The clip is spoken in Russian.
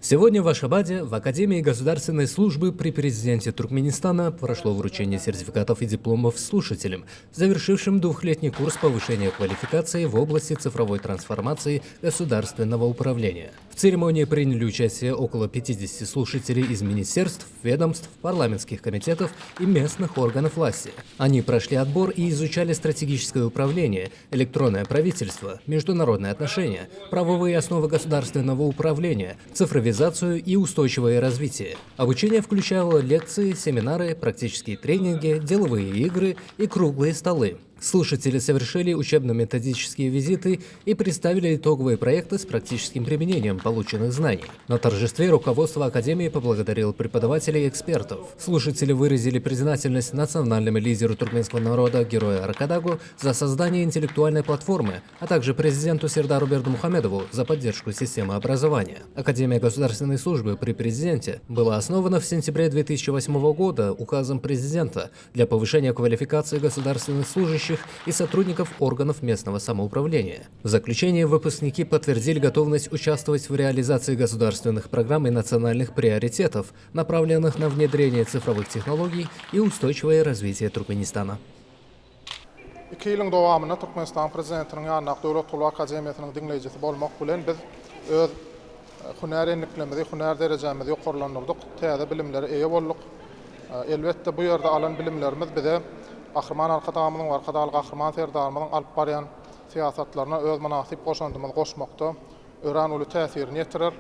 Сегодня в Ашхабаде в Академии государственной службы при президенте Туркменистана прошло вручение сертификатов и дипломов слушателям, завершившим двухлетний курс повышения квалификации в области цифровой трансформации государственного управления. В церемонии приняли участие около 50 слушателей из министерств, ведомств, парламентских комитетов и местных органов власти. Они прошли отбор и изучали стратегическое управление, электронное правительство, международные отношения, правовые основы государственного управления, цифровизацию и устойчивое развитие. Обучение включало лекции, семинары, практические тренинги, деловые игры и круглые столы. Слушатели совершили учебно-методические визиты и представили итоговые проекты с практическим применением полученных знаний. На торжестве руководство Академии поблагодарило преподавателей и экспертов. Слушатели выразили признательность национальному лидеру туркменского народа, герою Аркадагу, за создание интеллектуальной платформы, а также президенту Сердару Бердымухамедову за поддержку системы образования. Академия государственной службы при президенте была основана в сентябре 2008 года указом президента для повышения квалификации государственных служащих и сотрудников органов местного самоуправления. В заключение выпускники подтвердили готовность участвовать в реализации государственных программ и национальных приоритетов, направленных на внедрение цифровых технологий и устойчивое развитие Туркменистана. 2 yılın dowamında Türkmenistan prezidentinin ýanyna Döwlet Ulu Akademiýasynyň diňleýjisi bolmak bilen biz öz hünär enliklerimizi, hünär derejemizi ýokarlandyrdyk, täze bilimlere eýe bolduk. Elbetde bu ýerde alan bilimlerimiz bize Ahırman Arkadamynyň we Arkadalyk Ahırman Serdarymyň alyp barýan siýasatlaryna öz manasyp goşandymyzy goşmakda ören uly täsirini ýetirer.